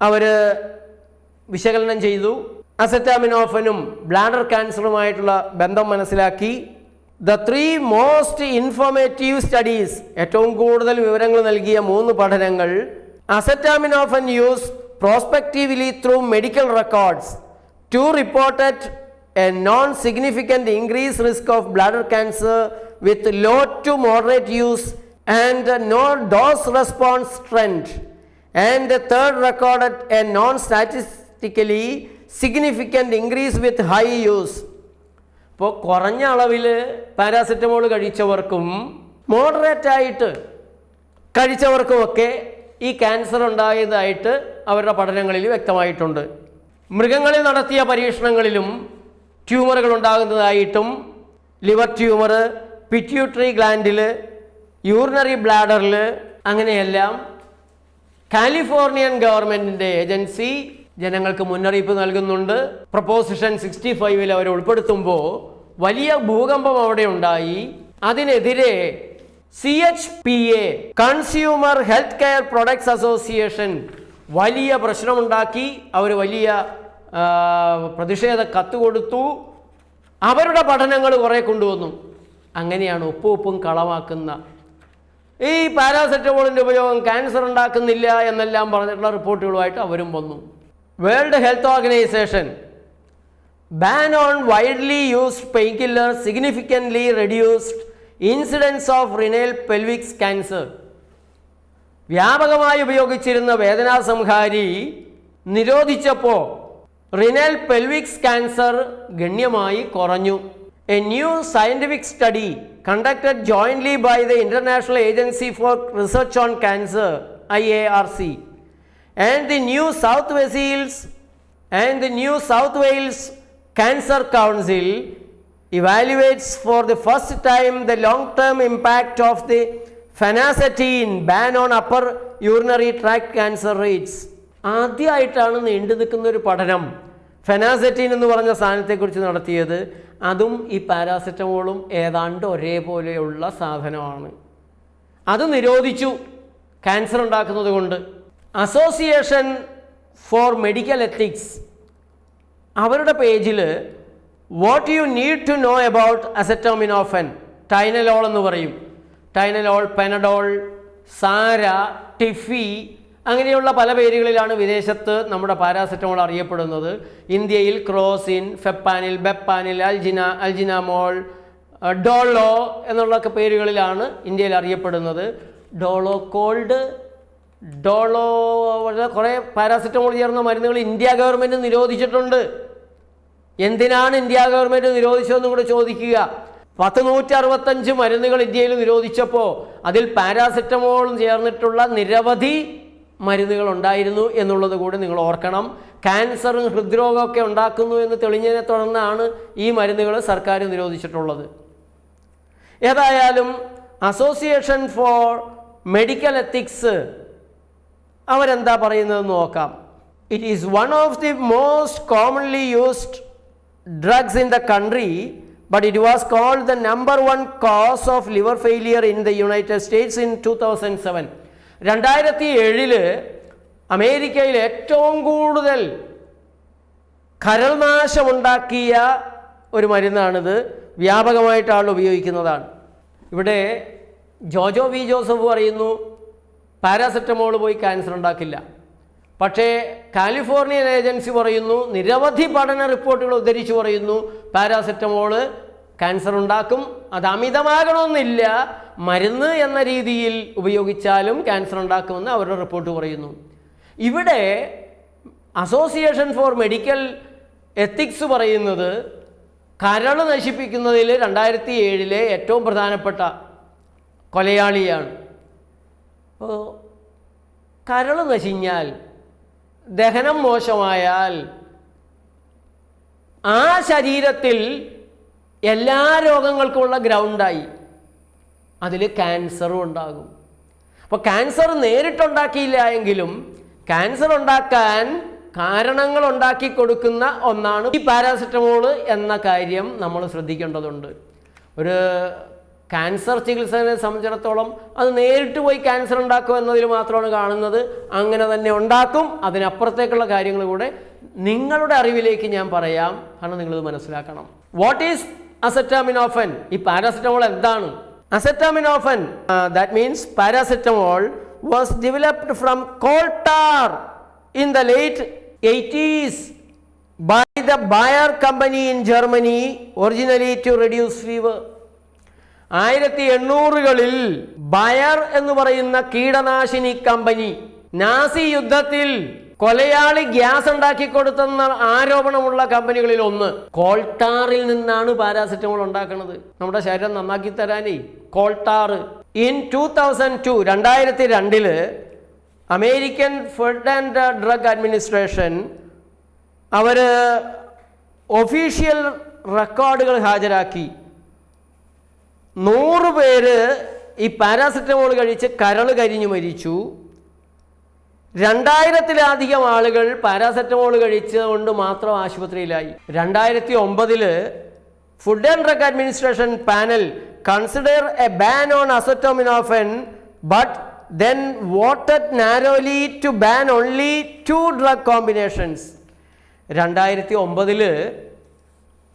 S1: അവർ വിശകലനം ചെയ്തു. അസറ്റാമിനോഫനും ബ്ലാഡർ ക്യാൻസറുമായിട്ടുള്ള ബന്ധം മനസ്സിലാക്കി. ദ 3 മോസ്റ്റ് ഇൻഫോർമേറ്റീവ് സ്റ്റഡീസ്, ഏറ്റവും കൂടുതൽ വിവരങ്ങൾ നൽകിയ 3 പഠനങ്ങൾ. Acetaminophen use prospectively through medical records two reported a non significant increase risk of bladder cancer with low to moderate use and no dose response trend. And third recorded a non statistically significant increase with high use. ഇപ്പോൾ കുറഞ്ഞ അളവിൽ paracetamol കഴിച്ചവർക്കും moderate ആയിട്ട് കഴിച്ചവർക്കുമൊക്കെ ഈ cancer ഉണ്ടായതായിട്ട് അവരുടെ പഠനങ്ങളിൽ വ്യക്തമായിട്ടുണ്ട്. മൃഗങ്ങളിൽ നടത്തിയ പരീക്ഷണങ്ങളിലും ട്യൂമറുകൾ ഉണ്ടാകുന്നതായിട്ടും liver tumour, pituitary ഗ്ലാൻഡിൽ, urinary ബ്ലാഡറിൽ, അങ്ങനെയെല്ലാം കാലിഫോർണിയൻ ഗവൺമെൻറ്റിൻ്റെ ഏജൻസി ജനങ്ങൾക്ക് മുന്നറിയിപ്പ് നൽകുന്നുണ്ട്. പ്രൊപ്പോസിഷൻ 65 അവർ ഉൾപ്പെടുത്തുമ്പോൾ വലിയ ഭൂകമ്പം അവിടെ ഉണ്ടായി. അതിനെതിരെ CHPA, consumer health care products association, വലിയ പ്രശ്നമുണ്ടാക്കി. അവർ വലിയ പ്രതിഷേധ കത്ത് കൊടുത്തു. അവരുടെ പഠനങ്ങൾ കുറേ കൊണ്ടുവന്നു. അങ്ങനെയാണ് ഉപ്പും കളമാക്കുന്ന ഈ പാരാസെറ്റമോളിൻ്റെ ഉപയോഗം ക്യാൻസർ ഉണ്ടാക്കുന്നില്ല എന്നെല്ലാം പറഞ്ഞിട്ടുള്ള റിപ്പോർട്ടുകളുമായിട്ട് അവരും വന്നു. World Health Organization ban on widely used painkiller significantly reduced incidence of renal pelvis cancer. വ്യാപകമായി ഉപയോഗിച്ചിരുന്ന വേദനാസംഹാരി നിരോധിച്ചപ്പോൾ റിനൽ പെൽവിക്സ് ക്യാൻസർ ഗണ്യമായി കുറഞ്ഞു. A new scientific study conducted jointly by the International Agency for Research on Cancer IARC and the New South Wales Cancer Council evaluates for the first time the long-term impact of the phenacetin ban on upper urinary tract cancer rates. ആദ്യമായിട്ടാണ് നീണ്ടു നിൽക്കുന്ന ഒരു പഠനം ഫെനാസെറ്റിൻ എന്ന് പറഞ്ഞ സാധനത്തെക്കുറിച്ച് നടത്തിയത്. അതും ഈ പാരാസെറ്റമോളും ഏതാണ്ട് ഒരേപോലെയുള്ള സാധനമാണ്. അത് നിരോധിച്ചു ക്യാൻസർ ഉണ്ടാക്കുന്നത് കൊണ്ട്. അസോസിയേഷൻ ഫോർ മെഡിക്കൽ എത്തിക്സ് അവരുടെ പേജിൽ what you need to know about acetaminophen, Tylenol എന്ന് പറയും, ടൈനലോൾ, പെനഡോൾ, സാര, ടിഫി, അങ്ങനെയുള്ള പല പേരുകളിലാണ് വിദേശത്ത് നമ്മുടെ പാരാസെറ്റമോൾ അറിയപ്പെടുന്നത്. ഇന്ത്യയിൽ ക്രോസിൻ, ഫെപ്പാനിൽ, ബെപ്പാനിൽ, അൽജിനാമോൾ, ഡോളോ എന്നുള്ളൊക്കെ പേരുകളിലാണ് ഇന്ത്യയിൽ അറിയപ്പെടുന്നത്. ഡോളോ കോൾഡ്, ഡോളോ, കുറേ പാരാസെറ്റമോൾ ചേർന്ന മരുന്നുകൾ ഇന്ത്യ ഗവൺമെൻറ് നിരോധിച്ചിട്ടുണ്ട്. എന്തിനാണ് ഇന്ത്യ ഗവൺമെൻറ് നിരോധിച്ചതെന്നും കൂടെ ചോദിക്കുക. 165 മരുന്നുകൾ ഇന്ത്യയിൽ നിരോധിച്ചപ്പോൾ അതിൽ പാരാസെറ്റമോളും ചേർന്നിട്ടുള്ള നിരവധി മരുന്നുകൾ ഉണ്ടായിരുന്നു എന്നുള്ളത് കൂടി നിങ്ങൾ ഓർക്കണം. ക്യാൻസറും ഹൃദ്രോഗമൊക്കെ ഉണ്ടാക്കുന്നു എന്ന് തെളിഞ്ഞതിനെ തുടർന്നാണ് ഈ മരുന്നുകൾ സർക്കാർ നിരോധിച്ചിട്ടുള്ളത്. ഏതായാലും അസോസിയേഷൻ ഫോർ മെഡിക്കൽ എത്തിക്സ് അവരെന്താ പറയുന്നതെന്ന് നോക്കാം. It is one of the most commonly used drugs in the country, but it was called the number 1 cause of liver failure in the United States in 2007. 2007 അമേരിക്കയിൽ ഏറ്റവും കൂടുതൽ കരൾനാശമുണ്ടാക്കിയ ഒരു മരുന്നാണിത്. വ്യാപകമായിട്ട് ആൾ ഉപയോഗിക്കുന്നതാണ്. ഇവിടെ ജോജോ വി ജോസഫ് പറയുന്നു പാരാസെറ്റമോൾ പോയി ക്യാൻസർ ഉണ്ടാക്കില്ല. പക്ഷേ കാലിഫോർണിയൻ ഏജൻസി പറയുന്നു, നിരവധി പഠന റിപ്പോർട്ടുകൾ ഉദ്ധരിച്ച് പറയുന്നു, പാരാസെറ്റമോൾ ക്യാൻസർ ഉണ്ടാക്കും. അത് അമിതമാകണമെന്നില്ല, മരുന്ന് എന്ന രീതിയിൽ ഉപയോഗിച്ചാലും ക്യാൻസർ ഉണ്ടാക്കുമെന്ന് അവരുടെ റിപ്പോർട്ട് പറയുന്നു. ഇവിടെ അസോസിയേഷൻ ഫോർ മെഡിക്കൽ എത്തിക്സ് പറയുന്നത് കരൾ നശിപ്പിക്കുന്നതിൽ 2007 ഏറ്റവും പ്രധാനപ്പെട്ട കൊലയാളിയാണ്. അപ്പോൾ കരൾ നശിഞ്ഞാൽ, ദഹനം മോശമായാൽ ആ ശരീരത്തിൽ എല്ലാ രോഗങ്ങൾക്കുമുള്ള ഗ്രൗണ്ടായി, അതിൽ ക്യാൻസറും ഉണ്ടാകും. അപ്പോൾ ക്യാൻസർ നേരിട്ടുണ്ടാക്കിയില്ല എങ്കിലും ക്യാൻസർ ഉണ്ടാക്കാൻ കാരണങ്ങൾ ഉണ്ടാക്കി കൊടുക്കുന്ന ഒന്നാണ് ഈ പാരാസെറ്റമോൾ എന്ന കാര്യം നമ്മൾ ശ്രദ്ധിക്കേണ്ടതുണ്ട്. ഒരു ക്യാൻസർ ചികിത്സയെ സംബന്ധിച്ചിടത്തോളം അത് നേരിട്ട് പോയി ക്യാൻസർ ഉണ്ടാക്കും എന്നതിൽ മാത്രമാണ് കാണുന്നത്. അങ്ങനെ തന്നെ ഉണ്ടാക്കും. അതിനപ്പുറത്തേക്കുള്ള കാര്യങ്ങൾ കൂടെ നിങ്ങളുടെ അറിവിലേക്ക് ഞാൻ പറയാം, കാരണം നിങ്ങളിത് മനസ്സിലാക്കണം. What is അസറ്റാമിനോഫൻ? ഈ പാരാസെറ്റമോൾ എന്താണ്? അസറ്റാമിനോഫൻ, that means paracetamol was developed from call tar in the late 80s by the Bayer company in Germany, originally to reduce fever. 1800കളിൽ ബയർ എന്ന് പറയുന്ന കീടനാശിനി കമ്പനി നാസി യുദ്ധത്തിൽ കൊലയാളി ഗ്യാസ് ഉണ്ടാക്കി കൊടുത്തെന്ന ആരോപണമുള്ള കമ്പനികളിൽ ഒന്ന്. കോൾട്ടാറിൽ നിന്നാണ് പാരാസെറ്റമോൾ ഉണ്ടാക്കുന്നത്. നമ്മുടെ ശരീരം നന്നാക്കി തരാനേ coal tar. In 2002 American food and drug administration അവർ ഒഫീഷ്യൽ റെക്കോർഡുകൾ ഹാജരാക്കി. 100 പേര് ഈ പാരാസെറ്റമോൾ കഴിച്ച് കരൾ കരിഞ്ഞു മരിച്ചു. 2000-ലധികം ആളുകൾ പാരാസെറ്റമോൾ കഴിച്ചുകൊണ്ട് മാത്രം ആശുപത്രിയിലായി. 2009 food and drug administration panel consider A ban on അസറ്റാമിനോഫൻ but then voted narrowly to ban only 2 drug combinations. 2009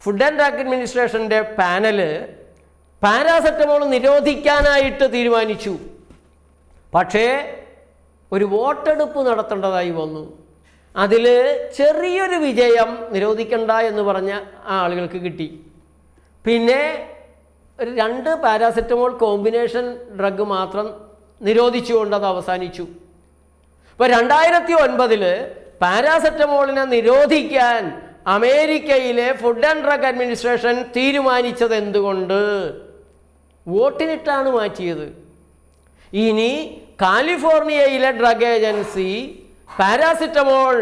S1: food and drug അഡ്മിനിസ്ട്രേഷൻ്റെ പാനല് പാരാസെറ്റമോൾ നിരോധിക്കാനായിട്ട് തീരുമാനിച്ചു. പക്ഷേ ഒരു വോട്ടെടുപ്പ് നടത്തേണ്ടതായി വന്നു. അതിൽ ചെറിയൊരു വിജയം നിരോധിക്കണ്ട എന്ന് പറഞ്ഞ ആ ആളുകൾക്ക് കിട്ടി. പിന്നെ ഒരു 2 പാരാസെറ്റമോൾ കോമ്പിനേഷൻ ഡ്രഗ് മാത്രം നിരോധിച്ചുകൊണ്ട് അത് അവസാനിച്ചു. അപ്പോൾ 2009 പാരാസെറ്റമോളിനെ നിരോധിക്കാൻ അമേരിക്കയിലെ ഫുഡ് ആൻഡ് ഡ്രഗ് അഡ്മിനിസ്ട്രേഷൻ തീരുമാനിച്ചത് എന്തുകൊണ്ട്? വോട്ടിനിട്ടാണ് മാറ്റിയത്. ഇനി കാലിഫോർണിയയിലെ ഡ്രഗ് ഏജൻസി പാരാസെറ്റമോൾ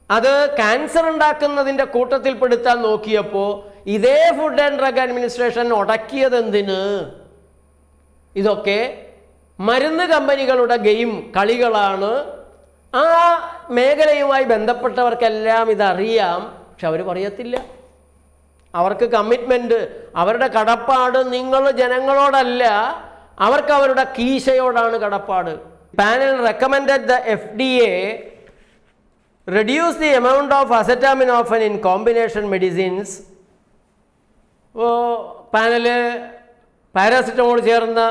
S1: അത് ക്യാൻസർ ഉണ്ടാക്കുന്നതിൻ്റെ കൂട്ടത്തിൽപ്പെടുത്താൻ നോക്കിയപ്പോൾ ഇതേ ഫുഡ് ആൻഡ് ഡ്രഗ് അഡ്മിനിസ്ട്രേഷൻ ഉടക്കിയത് എന്തിന്? ഇതൊക്കെ മരുന്ന് കമ്പനികളുടെ ഗെയിം കളികളാണ്. ആ മേഖലയുമായി ബന്ധപ്പെട്ടവർക്കെല്ലാം ഇതറിയാം, പക്ഷെ അവർ പറയത്തില്ല. അവർക്ക് കമ്മിറ്റ്മെൻറ്റ്, അവരുടെ കടപ്പാട് നിങ്ങൾ ജനങ്ങളോടല്ല, അവർക്ക് അവരുടെ കീശയോടാണ് കടപ്പാട്. Panel recommended the FDA reduce the amount of acetaminophen in combination medicines. Panel paracetamol ചേർന്ന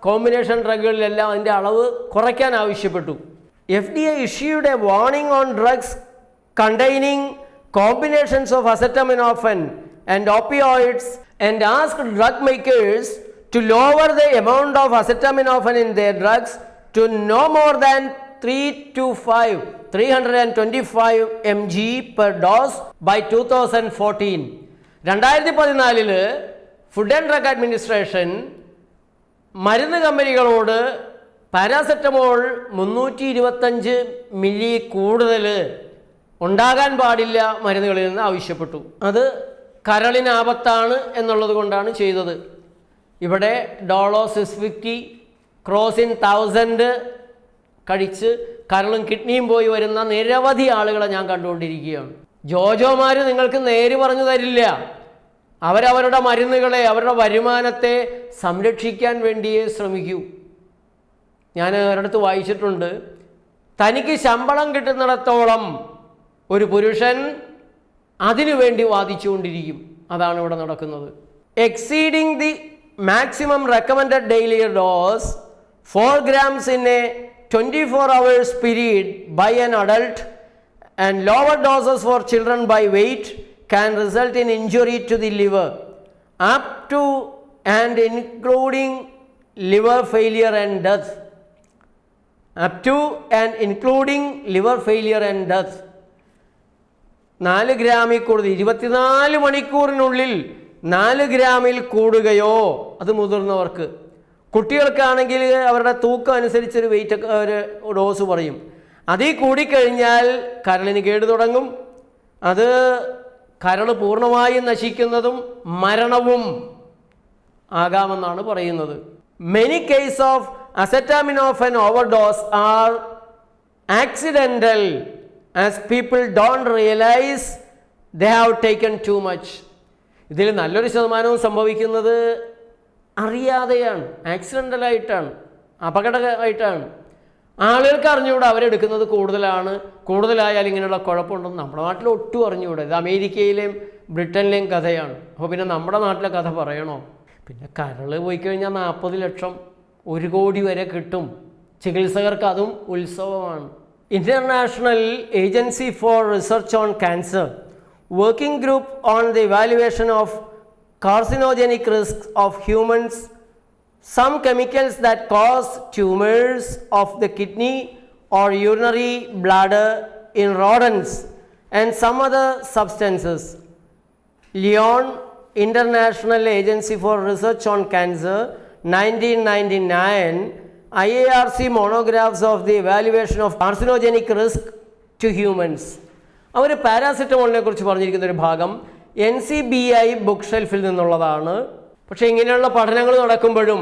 S1: കോമ്പിനേഷൻ ഡ്രഗുകളിലെല്ലാം അതിൻ്റെ അളവ് കുറയ്ക്കാൻ ആവശ്യപ്പെട്ടു. FDA issued a warning on drugs containing combinations of acetaminophen and opioids and asked drug makers to lower the amount of acetaminophen in their drugs to no more than 325 mg per dose by 2014. 2014 food and drug administration മരുന്ന് കമ്പനികളോട് paracetamol 325 milli കൂടുതൽ ഉണ്ടാകാൻ പാടില്ല മരുന്നുകളിൽ നിന്ന് ആവശ്യപ്പെട്ടു. അത് കരളിന് ആപത്താണ് എന്നുള്ളത് കൊണ്ടാണ് ചെയ്തത്. ഇവിടെ ഡോളോ 650 ക്രോസിൻ 1000 കഴിച്ച് കരളും കിഡ്നിയും പോയി വരുന്ന നിരവധി ആളുകളെ ഞാൻ കണ്ടുകൊണ്ടിരിക്കുകയാണ്. ജോജോമാർ നിങ്ങൾക്ക് നേര് പറഞ്ഞു തരില്ല. അവരവരുടെ മരുന്നുകളെ, അവരുടെ വരുമാനത്തെ സംരക്ഷിക്കാൻ വേണ്ടിയേ ശ്രമിക്കൂ. ഞാൻ ഒരിടത്ത് വായിച്ചിട്ടുണ്ട്, തനിക്ക് ശമ്പളം കിട്ടുന്നിടത്തോളം ഒരു പുരുഷൻ അതിനു വേണ്ടി വാദിച്ചുകൊണ്ടിരിക്കും. അതാണ് ഇവിടെ നടക്കുന്നത്. Exceeding the maximum recommended daily dose 4 grams in a 24 hours period by an adult and lower doses for children by weight can result in injury to the liver up to and including liver failure and death. Up to and including liver failure and death. 4 ഗ്രാമിൽ കൂടുതൽ 24 മണിക്കൂറിനുള്ളിൽ 4 ഗ്രാമിൽ കൂടുകയോ, അത് മുതിർന്നവർക്ക്. കുട്ടികൾക്കാണെങ്കിൽ അവരുടെ തൂക്കം അനുസരിച്ചൊരു wait ഒരു dose പറയും. അതിൽ കൂടിക്കഴിഞ്ഞാൽ കരളിന് കേട് തുടങ്ങും. അത് കരൾ പൂർണ്ണമായും നശിക്കുന്നതും മരണവും ആകാമെന്നാണ് പറയുന്നത്. Many case of acetaminophen overdose are accidental as people don't realize they have taken too much. ഇതിൽ നല്ലൊരു ശതമാനവും സംഭവിക്കുന്നത് അറിയാതെയാണ്, ആക്സിഡൻ്റലായിട്ടാണ്, അപകടമായിട്ടാണ്. ആളുകൾക്ക് അറിഞ്ഞുകൂടെ അവരെടുക്കുന്നത് കൂടുതലായാൽ ഇങ്ങനെയുള്ള കുഴപ്പമുണ്ടെന്ന് നമ്മുടെ നാട്ടിൽ ഒട്ടും അറിഞ്ഞുകൂടെ. ഇത് അമേരിക്കയിലെയും ബ്രിട്ടനിലെയും കഥയാണ്. അപ്പോൾ പിന്നെ നമ്മുടെ നാട്ടിലെ കഥ പറയണോ? പിന്നെ കരൾ പോയി കഴിഞ്ഞാൽ 40 ലക്ഷം 1 കോടി വരെ കിട്ടും. ചികിത്സകർക്ക് അതും ഉത്സവമാണ്. International agency for research on cancer working group on the evaluation of carcinogenic risks of humans, some chemicals that cause tumors of the kidney or urinary bladder in rodents and some other substances. Lyon International Agency for Research on Cancer 1999 IARC monographs of the evaluation of carcinogenic risk to humans. അവർ പാരാസിറ്റമോളിനെ കുറിച്ച് പറഞ്ഞിരിക്കുന്ന ഒരു ഭാഗം NCBI book ഷെൽഫിൽ നിന്നുള്ളതാണ്. പക്ഷേ ഇങ്ങനെയുള്ള പഠനങ്ങൾ നടക്കുമ്പോഴും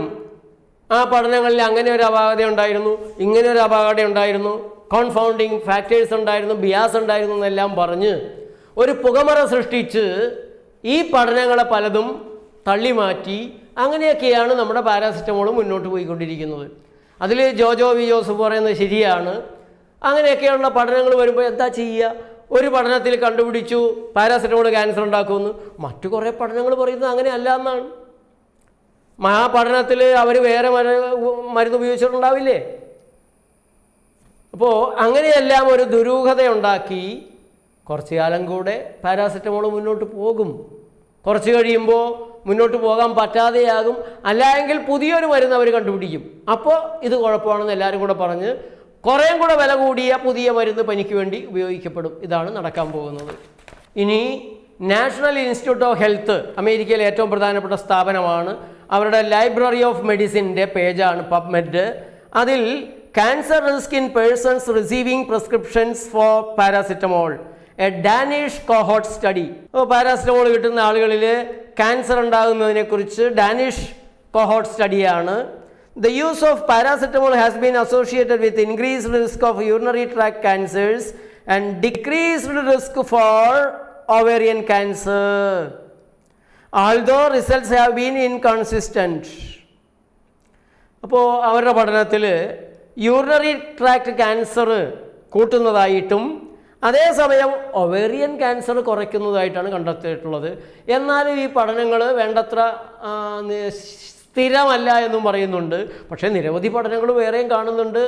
S1: ആ പഠനങ്ങളിൽ അങ്ങനെ ഒരു അപാകത ഉണ്ടായിരുന്നു, ഇങ്ങനെ ഒരു അപാകത ഉണ്ടായിരുന്നു, കോൺഫൗണ്ടിങ് ഫാക്ടേഴ്സ് ഉണ്ടായിരുന്നു, ബിയാസ് ഉണ്ടായിരുന്നു എന്നെല്ലാം പറഞ്ഞ് ഒരു പുകമറ സൃഷ്ടിച്ച് ഈ പഠനങ്ങളെ പലതും തള്ളിമാറ്റി അങ്ങനെയൊക്കെയാണ് നമ്മുടെ പാരാസിറ്റമോൾ മുന്നോട്ട് പോയിക്കൊണ്ടിരിക്കുന്നത്. അതിൽ ജോജോ വി ജോസഫ് പറയുന്നത് ശരിയാണ്. അങ്ങനെയൊക്കെയുള്ള പഠനങ്ങൾ വരുമ്പോൾ എന്താ ചെയ്യുക? ഒരു പഠനത്തിൽ കണ്ടുപിടിച്ചു പാരാസിറ്റമോൾ ക്യാൻസർ ഉണ്ടാക്കുമെന്ന്, മറ്റു കുറേ പഠനങ്ങൾ പറയുന്നത് അങ്ങനെ അല്ല എന്നാണ്. ആ പഠനത്തിൽ അവർ വേറെ മരുന്ന് ഉപയോഗിച്ചിട്ടുണ്ടാവില്ലേ? അപ്പോൾ അങ്ങനെയെല്ലാം ഒരു ദുരൂഹതയുണ്ടാക്കി കുറച്ചു കാലം കൂടെ പാരാസിറ്റമോൾ മുന്നോട്ട് പോകും. കുറച്ച് കഴിയുമ്പോൾ മുന്നോട്ട് പോകാൻ പറ്റാതെയാകും. അല്ലായെങ്കിൽ പുതിയൊരു മരുന്ന് അവർ കണ്ടുപിടിക്കും. അപ്പോൾ ഇത് കുഴപ്പമാണെന്ന് എല്ലാവരും കൂടെ പറഞ്ഞ് കുറേയും കൂടെ വില കൂടിയ പുതിയ മരുന്ന് പനിക്ക് വേണ്ടി ഉപയോഗിക്കപ്പെടും. ഇതാണ് നടക്കാൻ പോകുന്നത്. ഇനി നാഷണൽ ഇൻസ്റ്റിറ്റ്യൂട്ട് ഓഫ് ഹെൽത്ത് അമേരിക്കയിലെ ഏറ്റവും പ്രധാനപ്പെട്ട സ്ഥാപനമാണ്. അവരുടെ ലൈബ്രറി ഓഫ് മെഡിസിൻ്റെ പേജാണ് പബ്മെഡ്. അതിൽ cancer risk in persons receiving prescriptions for paracetamol a Danish cohort study. അപ്പോൾ പാരാസിറ്റമോൾ കിട്ടുന്ന ആളുകളിൽ ക്യാൻസർ ഉണ്ടാകുന്നതിനെക്കുറിച്ച് ഡാനിഷ് കോഹോർട്ട് സ്റ്റഡിയാണ്. The use of paracetamol has been associated with increased risk of urinary tract cancers and decreased risk for ovarian cancer, although results have been inconsistent. അപ്പോൾ അവരുടെ പഠനത്തിൽ urinary tract cancer കൂട്ടുന്നതായിട്ടും അതേസമയം ovarian cancer കുറയ്ക്കുന്നതായിട്ടാണ് കണ്ടെത്തിയിട്ടുള്ളത്. എന്നാലും ഈ പഠനങ്ങൾ വേണ്ടത്ര സ്ഥിരമല്ല എന്നും പറയുന്നുണ്ട്. പക്ഷേ നിരവധി പഠനങ്ങൾ വേറെയും കാണുന്നുണ്ട്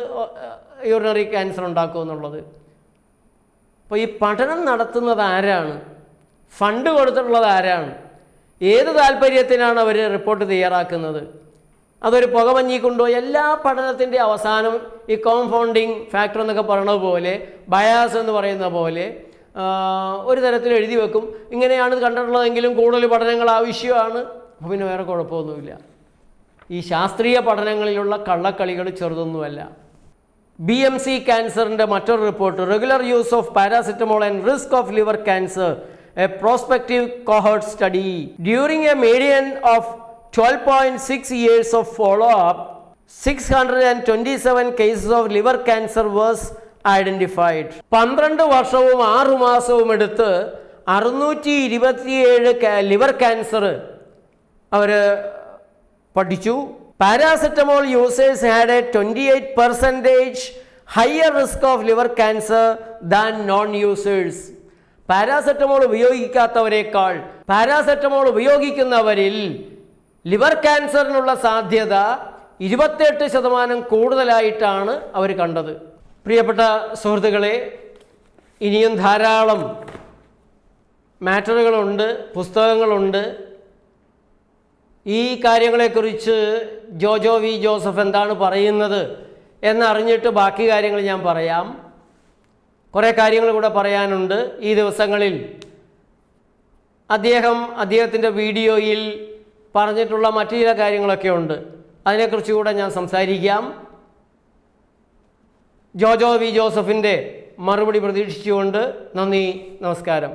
S1: യൂറിനറി ക്യാൻസർ ഉണ്ടാക്കുമെന്നുള്ളത്. അപ്പോൾ ഈ പഠനം നടത്തുന്നത് ആരാണ്? ഫണ്ട് കൊടുത്തിട്ടുള്ളത് ആരാണ്? ഏത് താല്പര്യത്തിനാണ് അവർ റിപ്പോർട്ട് തയ്യാറാക്കുന്നത്? അതൊരു പുകമഞ്ഞിക്കൊണ്ടോ? എല്ലാ പഠനത്തിൻ്റെ അവസാനം ഈ കോൺഫൗണ്ടിങ് ഫാക്ടർ എന്നൊക്കെ പറയുന്നത് പോലെ, ബയാസ് എന്ന് പറയുന്ന പോലെ ഒരു തരത്തിൽ എഴുതി വെക്കും. ഇങ്ങനെയാണ് കണ്ടിട്ടുള്ളതെങ്കിലും കൂടുതൽ പഠനങ്ങൾ ആവശ്യമാണ്. അപ്പോൾ പിന്നെ വേറെ കുഴപ്പമൊന്നുമില്ല. ഈ ശാസ്ത്രീയ പഠനങ്ങളിലുള്ള കള്ളക്കളികൾ ചെറുതൊന്നുമല്ല. BMC ക്യാൻസറിൻ്റെ മറ്റൊരു report, regular use of paracetamol and risk of liver cancer, A prospective cohort study. During A median of 12.6 years of follow-up, 627 cases of liver cancer was identified. 12 വർഷവും 6 മാസവും എടുത്ത് 627 ലിവർ ക്യാൻസർ അവർ പഠിച്ചു. Paracetamol users had a 28% higher risk of liver cancer than non users. Paracetamol ഉപയോഗിക്കാത്തവരെക്കാൾ paracetamol ഉപയോഗിക്കുന്നവരിൽ liver ക്യാൻസറിനുള്ള സാധ്യത 28% കൂടുതലായിട്ടാണ് അവർ കണ്ടത്. പ്രിയപ്പെട്ട സുഹൃത്തുക്കളെ, ഇനിയും ധാരാളം മാറ്ററുകളുണ്ട്, പുസ്തകങ്ങളുണ്ട്. ഈ കാര്യങ്ങളെക്കുറിച്ച് ജോജോ വി ജോസഫ് എന്താണ് പറയുന്നത് എന്നറിഞ്ഞിട്ട് ബാക്കി കാര്യങ്ങൾ ഞാൻ പറയാം. കുറേ കാര്യങ്ങൾ കൂടെ പറയാനുണ്ട്. ഈ ദിവസങ്ങളിൽ അദ്ദേഹത്തിൻ്റെ വീഡിയോയിൽ പറഞ്ഞിട്ടുള്ള മറ്റു ചില കാര്യങ്ങളൊക്കെ ഉണ്ട്. അതിനെക്കുറിച്ച് കൂടെ ഞാൻ സംസാരിക്കാം. ജോജോ വി ജോസഫിൻ്റെ മറുപടി പ്രതീക്ഷിച്ചുകൊണ്ട് നന്ദി, നമസ്കാരം.